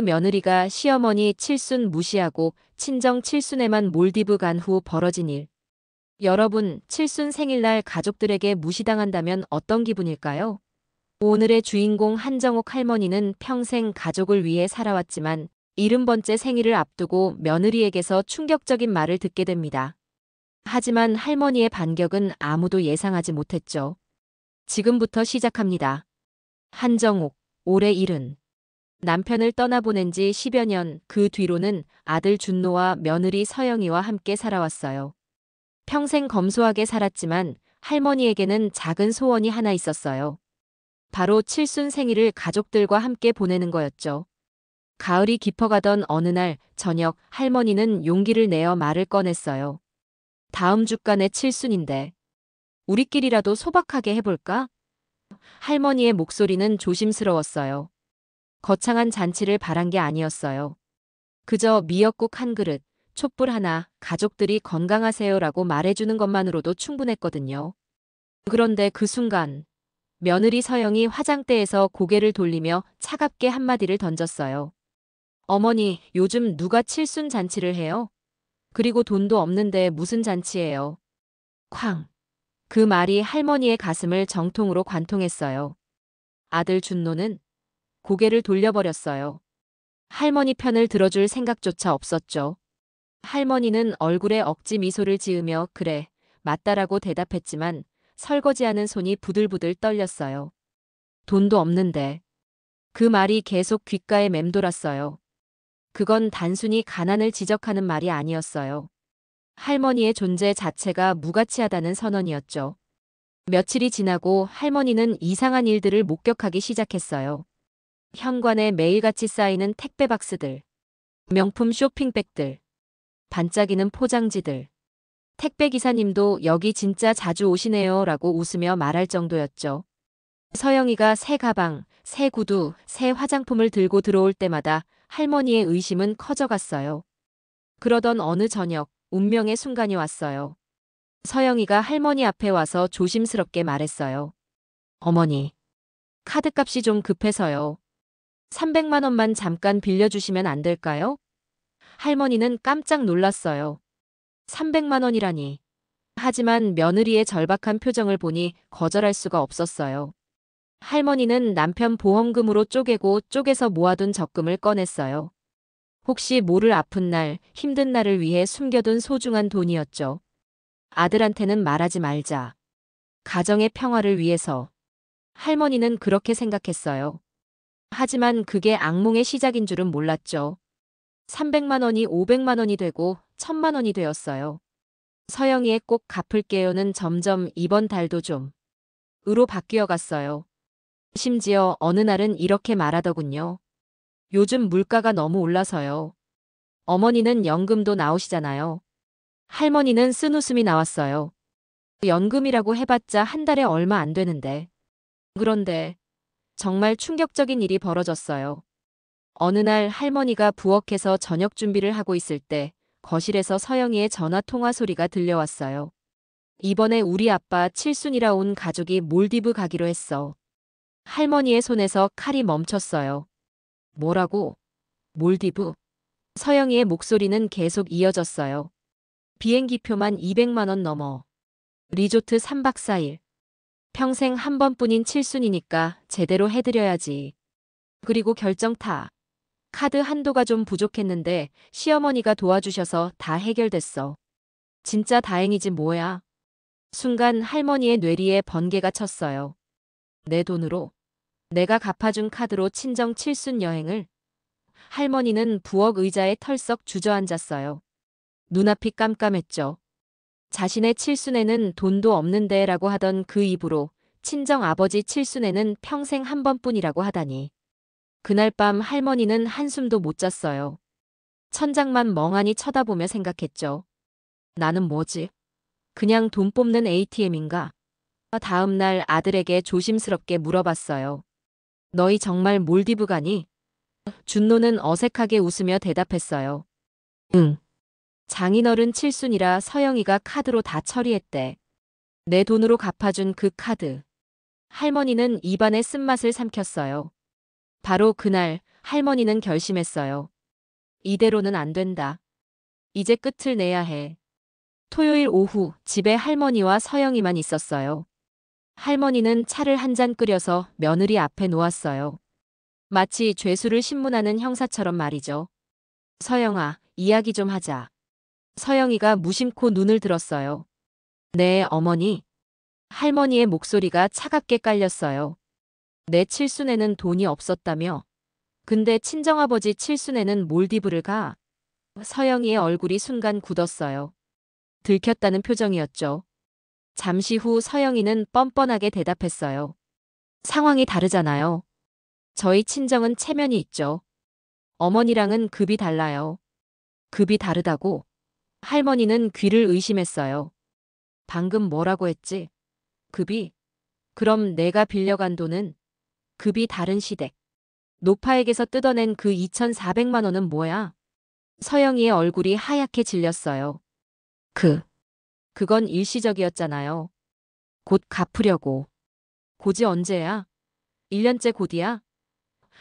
며느리가 시어머니 칠순 무시하고 친정 칠순에만 몰디브 간 후 벌어진 일. 여러분, 칠순 생일날 가족들에게 무시당한다면 어떤 기분일까요? 오늘의 주인공 한정옥 할머니는 평생 가족을 위해 살아왔지만 70번째 생일을 앞두고 며느리에게서 충격적인 말을 듣게 됩니다. 하지만 할머니의 반격은 아무도 예상하지 못했죠. 지금부터 시작합니다. 한정옥, 올해 70. 남편을 떠나보낸 지 10여 년, 그 뒤로는 아들 준노와 며느리 서영이와 함께 살아왔어요. 평생 검소하게 살았지만 할머니에게는 작은 소원이 하나 있었어요. 바로 칠순 생일을 가족들과 함께 보내는 거였죠. 가을이 깊어가던 어느 날 저녁 할머니는 용기를 내어 말을 꺼냈어요. 다음 주간에 칠순인데 우리끼리라도 소박하게 해볼까? 할머니의 목소리는 조심스러웠어요. 거창한 잔치를 바란 게 아니었어요. 그저 미역국 한 그릇, 촛불 하나, 가족들이 건강하세요라고 말해주는 것만으로도 충분했거든요. 그런데 그 순간 며느리 서영이 화장대에서 고개를 돌리며 차갑게 한마디를 던졌어요. 어머니, 요즘 누가 칠순 잔치를 해요? 그리고 돈도 없는데 무슨 잔치예요? 쾅. 그 말이 할머니의 가슴을 정통으로 관통했어요. 아들 준노는 고개를 돌려버렸어요. 할머니 편을 들어줄 생각조차 없었죠. 할머니는 얼굴에 억지 미소를 지으며 그래, 맞다라고 대답했지만 설거지하는 손이 부들부들 떨렸어요. 돈도 없는데. 그 말이 계속 귓가에 맴돌았어요. 그건 단순히 가난을 지적하는 말이 아니었어요. 할머니의 존재 자체가 무가치하다는 선언이었죠. 며칠이 지나고 할머니는 이상한 일들을 목격하기 시작했어요. 현관에 매일같이 쌓이는 택배 박스들, 명품 쇼핑백들, 반짝이는 포장지들. 택배 기사님도 여기 진짜 자주 오시네요 라고 웃으며 말할 정도였죠. 서영이가 새 가방, 새 구두, 새 화장품을 들고 들어올 때마다 할머니의 의심은 커져갔어요. 그러던 어느 저녁, 운명의 순간이 왔어요. 서영이가 할머니 앞에 와서 조심스럽게 말했어요. 어머니, 카드값이 좀 급해서요. 300만 원만 잠깐 빌려주시면 안 될까요? 할머니는 깜짝 놀랐어요. 300만 원이라니. 하지만 며느리의 절박한 표정을 보니 거절할 수가 없었어요. 할머니는 남편 보험금으로 쪼개고 쪼개서 모아둔 적금을 꺼냈어요. 혹시 모를 아픈 날, 힘든 날을 위해 숨겨둔 소중한 돈이었죠. 아들한테는 말하지 말자. 가정의 평화를 위해서. 할머니는 그렇게 생각했어요. 하지만 그게 악몽의 시작인 줄은 몰랐죠. 300만 원이 500만 원이 되고 1000만 원이 되었어요. 서영이의 꼭 갚을게요는 점점 이번 달도 좀 으로 바뀌어 갔어요. 심지어 어느 날은 이렇게 말하더군요. 요즘 물가가 너무 올라서요. 어머니는 연금도 나오시잖아요. 할머니는 쓴웃음이 나왔어요. 연금이라고 해봤자 한 달에 얼마 안 되는데. 그런데 정말 충격적인 일이 벌어졌어요. 어느 날 할머니가 부엌에서 저녁 준비를 하고 있을 때 거실에서 서영이의 전화 통화 소리가 들려왔어요. 이번에 우리 아빠 칠순이라 온 가족이 몰디브 가기로 했어. 할머니의 손에서 칼이 멈췄어요. 뭐라고? 몰디브? 서영이의 목소리는 계속 이어졌어요. 비행기표만 200만 원 넘어. 리조트 3박 4일. 평생 한 번뿐인 칠순이니까 제대로 해드려야지. 그리고 결정타. 카드 한도가 좀 부족했는데 시어머니가 도와주셔서 다 해결됐어. 진짜 다행이지 뭐야. 순간 할머니의 뇌리에 번개가 쳤어요. 내 돈으로. 내가 갚아준 카드로 친정 칠순 여행을. 할머니는 부엌 의자에 털썩 주저앉았어요. 눈앞이 깜깜했죠. 자신의 칠순에는 돈도 없는데 라고 하던 그 입으로 친정 아버지 칠순에는 평생 한 번뿐이라고 하다니. 그날 밤 할머니는 한숨도 못 잤어요. 천장만 멍하니 쳐다보며 생각했죠. 나는 뭐지? 그냥 돈 뽑는 ATM인가? 다음 날 아들에게 조심스럽게 물어봤어요. 너희 정말 몰디브 가니? 준노는 어색하게 웃으며 대답했어요. 응. 장인어른 칠순이라 서영이가 카드로 다 처리했대. 내 돈으로 갚아준 그 카드. 할머니는 입안에 쓴맛을 삼켰어요. 바로 그날 할머니는 결심했어요. 이대로는 안 된다. 이제 끝을 내야 해. 토요일 오후 집에 할머니와 서영이만 있었어요. 할머니는 차를 한 잔 끓여서 며느리 앞에 놓았어요. 마치 죄수를 신문하는 형사처럼 말이죠. 서영아, 이야기 좀 하자. 서영이가 무심코 눈을 들었어요. 네, 어머니. 할머니의 목소리가 차갑게 깔렸어요. 내 칠순에는 돈이 없었다며. 근데 친정아버지 칠순에는 몰디브를 가. 서영이의 얼굴이 순간 굳었어요. 들켰다는 표정이었죠. 잠시 후 서영이는 뻔뻔하게 대답했어요. 상황이 다르잖아요. 저희 친정은 체면이 있죠. 어머니랑은 급이 달라요. 급이 다르다고? 할머니는 귀를 의심했어요. 방금 뭐라고 했지? 급이? 그럼 내가 빌려간 돈은? 급이 다른 시댁. 노파에게서 뜯어낸 그 2,400만 원은 뭐야? 서영이의 얼굴이 하얗게 질렸어요. 그건 일시적이었잖아요. 곧 갚으려고. 고지 언제야? 1년째 곧이야?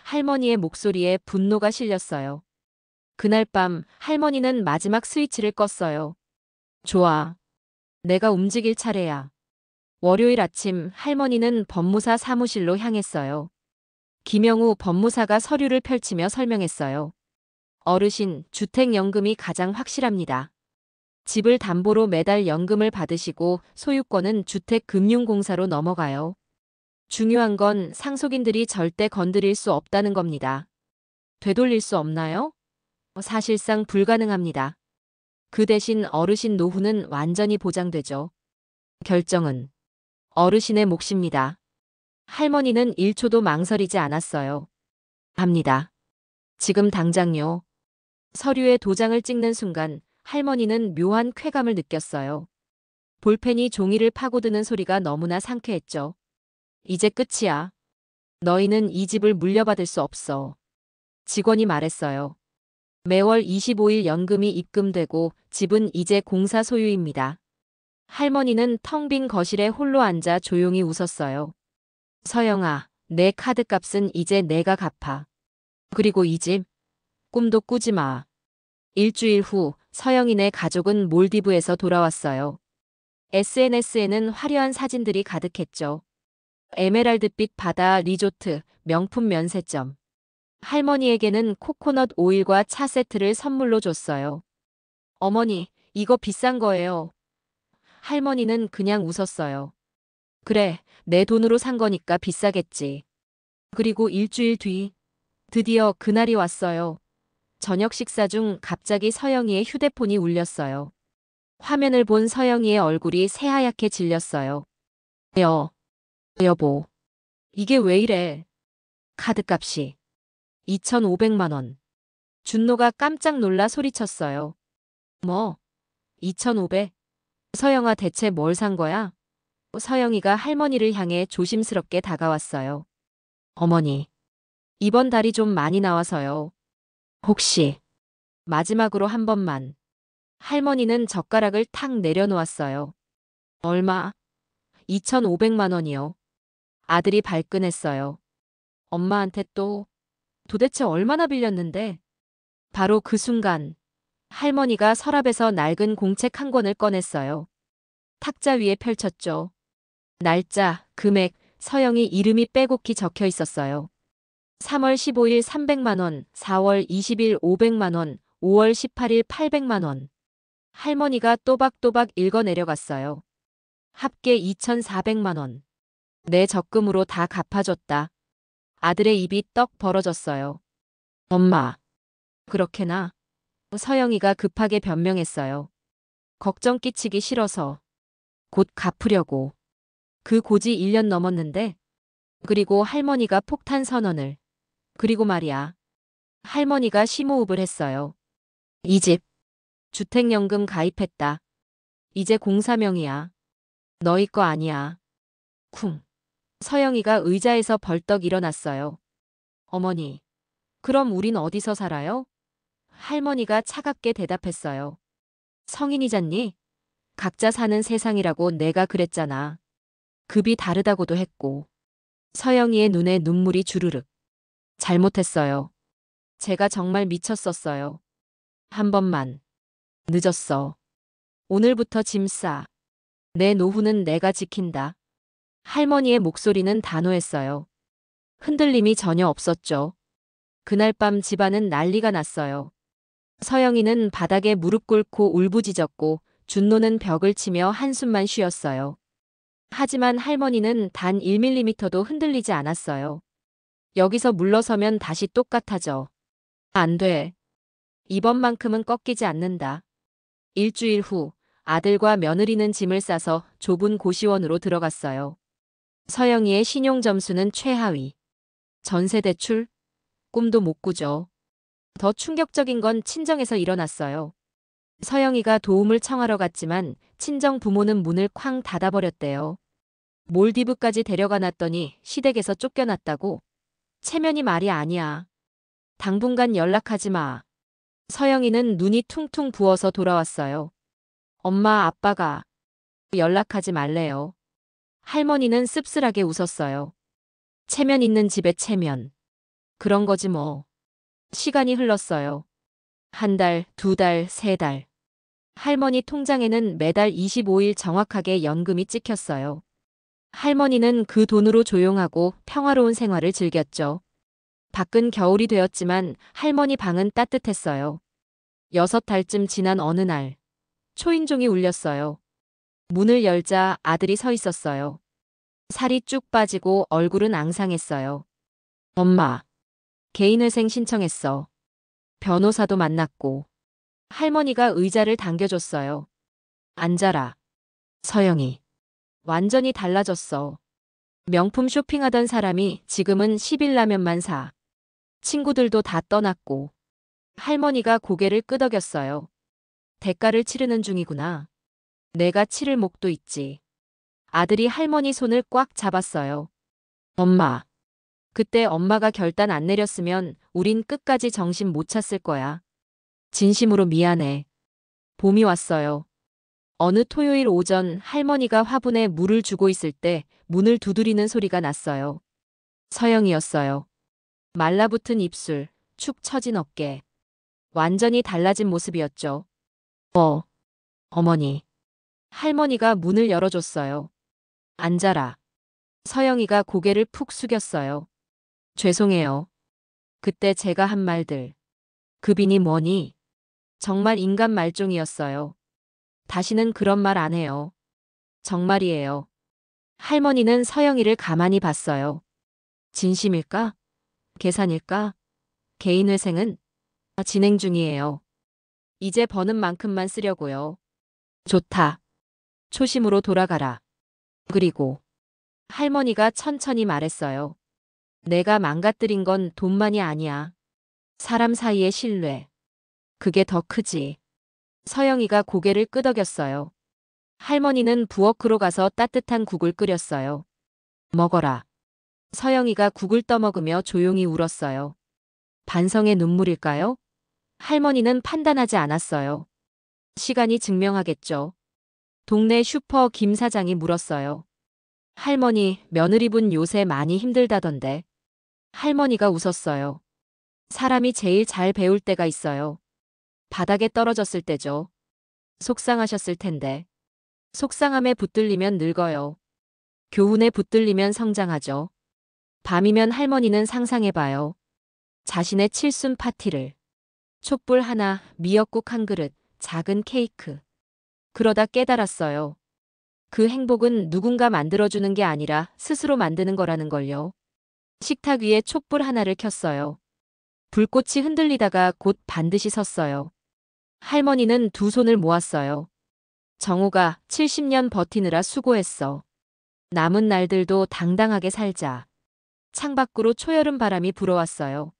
할머니의 목소리에 분노가 실렸어요. 그날 밤 할머니는 마지막 스위치를 껐어요. 좋아. 내가 움직일 차례야. 월요일 아침 할머니는 법무사 사무실로 향했어요. 김영우 법무사가 서류를 펼치며 설명했어요. 어르신, 주택연금이 가장 확실합니다. 집을 담보로 매달 연금을 받으시고 소유권은 주택금융공사로 넘어가요. 중요한 건 상속인들이 절대 건드릴 수 없다는 겁니다. 되돌릴 수 없나요? 사실상 불가능합니다. 그 대신 어르신 노후는 완전히 보장되죠. 결정은 어르신의 몫입니다. 할머니는 1초도 망설이지 않았어요. 합니다. 지금 당장요. 서류에 도장을 찍는 순간 할머니는 묘한 쾌감을 느꼈어요. 볼펜이 종이를 파고드는 소리가 너무나 상쾌했죠. 이제 끝이야. 너희는 이 집을 물려받을 수 없어. 직원이 말했어요. 매월 25일 연금이 입금되고 집은 이제 공사 소유입니다. 할머니는 텅 빈 거실에 홀로 앉아 조용히 웃었어요. 서영아, 내 카드값은 이제 내가 갚아. 그리고 이 집, 꿈도 꾸지 마. 일주일 후 서영이네 가족은 몰디브에서 돌아왔어요. SNS에는 화려한 사진들이 가득했죠. 에메랄드빛 바다 리조트, 명품 면세점. 할머니에게는 코코넛 오일과 차 세트를 선물로 줬어요. 어머니, 이거 비싼 거예요. 할머니는 그냥 웃었어요. 그래, 내 돈으로 산 거니까 비싸겠지. 그리고 일주일 뒤, 드디어 그날이 왔어요. 저녁 식사 중 갑자기 서영이의 휴대폰이 울렸어요. 화면을 본 서영이의 얼굴이 새하얗게 질렸어요. 여보, 이게 왜 이래? 카드값이 2,500만 원. 준노가 깜짝 놀라 소리쳤어요. 뭐? 2,500? 서영아 대체 뭘 산 거야? 서영이가 할머니를 향해 조심스럽게 다가왔어요. 어머니, 이번 달이 좀 많이 나와서요. 혹시 마지막으로 한 번만. 할머니는 젓가락을 탁 내려놓았어요. 얼마? 2,500만 원이요. 아들이 발끈했어요. 엄마한테 또 도대체 얼마나 빌렸는데? 바로 그 순간 할머니가 서랍에서 낡은 공책 한 권을 꺼냈어요. 탁자 위에 펼쳤죠. 날짜, 금액, 서영이 이름이 빼곡히 적혀 있었어요. 3월 15일 300만 원, 4월 20일 500만 원, 5월 18일 800만 원. 할머니가 또박또박 읽어 내려갔어요. 합계 2,400만 원. 내 적금으로 다 갚아줬다. 아들의 입이 떡 벌어졌어요. 엄마, 그렇게나? 서영이가 급하게 변명했어요. 걱정 끼치기 싫어서. 곧 갚으려고. 그 고지 1년 넘었는데. 그리고 할머니가 폭탄 선언을. 그리고 말이야. 할머니가 심호흡을 했어요. 이 집. 주택연금 가입했다. 이제 공사명이야. 너희 거 아니야. 쿵. 서영이가 의자에서 벌떡 일어났어요. 어머니, 그럼 우린 어디서 살아요? 할머니가 차갑게 대답했어요. 성인이잖니? 각자 사는 세상이라고 내가 그랬잖아. 급이 다르다고도 했고. 서영이의 눈에 눈물이 주르륵. 잘못했어요. 제가 정말 미쳤었어요. 한 번만. 늦었어. 오늘부터 짐 싸. 내 노후는 내가 지킨다. 할머니의 목소리는 단호했어요. 흔들림이 전혀 없었죠. 그날 밤 집안은 난리가 났어요. 서영이는 바닥에 무릎 꿇고 울부짖었고 준노는 벽을 치며 한숨만 쉬었어요. 하지만 할머니는 단 1mm도 흔들리지 않았어요. 여기서 물러서면 다시 똑같아져. 안 돼. 이번만큼은 꺾이지 않는다. 일주일 후 아들과 며느리는 짐을 싸서 좁은 고시원으로 들어갔어요. 서영이의 신용점수는 최하위. 전세대출? 꿈도 못 꾸죠. 더 충격적인 건 친정에서 일어났어요. 서영이가 도움을 청하러 갔지만 친정 부모는 문을 쾅 닫아버렸대요. 몰디브까지 데려가 놨더니 시댁에서 쫓겨났다고. 체면이 말이 아니야. 당분간 연락하지 마. 서영이는 눈이 퉁퉁 부어서 돌아왔어요. 엄마, 아빠가 연락하지 말래요. 할머니는 씁쓸하게 웃었어요. 체면 있는 집의 체면. 그런 거지 뭐. 시간이 흘렀어요. 한 달, 두 달, 세 달. 할머니 통장에는 매달 25일 정확하게 연금이 찍혔어요. 할머니는 그 돈으로 조용하고 평화로운 생활을 즐겼죠. 밖은 겨울이 되었지만 할머니 방은 따뜻했어요. 6달쯤 지난 어느 날, 초인종이 울렸어요. 문을 열자 아들이 서 있었어요. 살이 쭉 빠지고 얼굴은 앙상했어요. 엄마, 개인회생 신청했어. 변호사도 만났고. 할머니가 의자를 당겨줬어요. 앉아라. 서영이. 완전히 달라졌어. 명품 쇼핑하던 사람이 지금은 10일 라면만 사. 친구들도 다 떠났고. 할머니가 고개를 끄덕였어요. 대가를 치르는 중이구나. 내가 치를 목도 있지. 아들이 할머니 손을 꽉 잡았어요. 엄마. 그때 엄마가 결단 안 내렸으면 우린 끝까지 정신 못 찼을 거야. 진심으로 미안해. 봄이 왔어요. 어느 토요일 오전 할머니가 화분에 물을 주고 있을 때 문을 두드리는 소리가 났어요. 서영이었어요. 말라붙은 입술, 축 처진 어깨. 완전히 달라진 모습이었죠. 어머니. 할머니가 문을 열어줬어요. 앉아라. 서영이가 고개를 푹 숙였어요. 죄송해요. 그때 제가 한 말들. 급이니 뭐니? 정말 인간 말종이었어요. 다시는 그런 말 안 해요. 정말이에요. 할머니는 서영이를 가만히 봤어요. 진심일까? 계산일까? 개인회생은? 진행 중이에요. 이제 버는 만큼만 쓰려고요. 좋다. 초심으로 돌아가라. 그리고 할머니가 천천히 말했어요. 내가 망가뜨린 건 돈만이 아니야. 사람 사이의 신뢰. 그게 더 크지. 서영이가 고개를 끄덕였어요. 할머니는 부엌으로 가서 따뜻한 국을 끓였어요. 먹어라. 서영이가 국을 떠먹으며 조용히 울었어요. 반성의 눈물일까요? 할머니는 판단하지 않았어요. 시간이 증명하겠죠. 동네 슈퍼 김 사장이 물었어요. 할머니, 며느리분 요새 많이 힘들다던데. 할머니가 웃었어요. 사람이 제일 잘 배울 때가 있어요. 바닥에 떨어졌을 때죠. 속상하셨을 텐데. 속상함에 붙들리면 늙어요. 교훈에 붙들리면 성장하죠. 밤이면 할머니는 상상해봐요. 자신의 칠순 파티를. 촛불 하나, 미역국 한 그릇, 작은 케이크. 그러다 깨달았어요. 그 행복은 누군가 만들어주는 게 아니라 스스로 만드는 거라는 걸요. 식탁 위에 촛불 하나를 켰어요. 불꽃이 흔들리다가 곧 반드시 섰어요. 할머니는 두 손을 모았어요. 정우가 70년 버티느라 수고했어. 남은 날들도 당당하게 살자. 창밖으로 초여름 바람이 불어왔어요.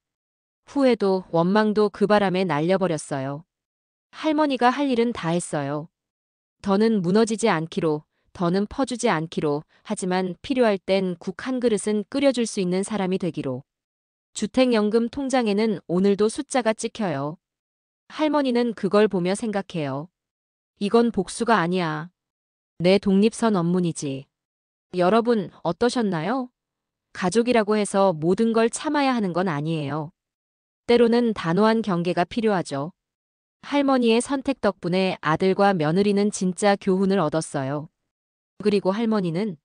후회도 원망도 그 바람에 날려버렸어요. 할머니가 할 일은 다 했어요. 더는 무너지지 않기로, 더는 퍼주지 않기로, 하지만 필요할 땐 국 한 그릇은 끓여줄 수 있는 사람이 되기로. 주택연금 통장에는 오늘도 숫자가 찍혀요. 할머니는 그걸 보며 생각해요. 이건 복수가 아니야. 내 독립선 업문이지. 여러분 어떠셨나요? 가족이라고 해서 모든 걸 참아야 하는 건 아니에요. 때로는 단호한 경계가 필요하죠. 할머니의 선택 덕분에 아들과 며느리는 진짜 교훈을 얻었어요. 그리고 할머니는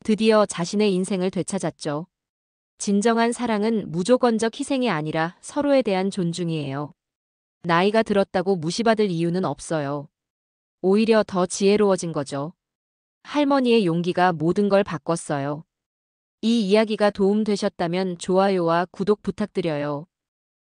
드디어 자신의 인생을 되찾았죠. 진정한 사랑은 무조건적 희생이 아니라 서로에 대한 존중이에요. 나이가 들었다고 무시받을 이유는 없어요. 오히려 더 지혜로워진 거죠. 할머니의 용기가 모든 걸 바꿨어요. 이 이야기가 도움되셨다면 좋아요와 구독 부탁드려요.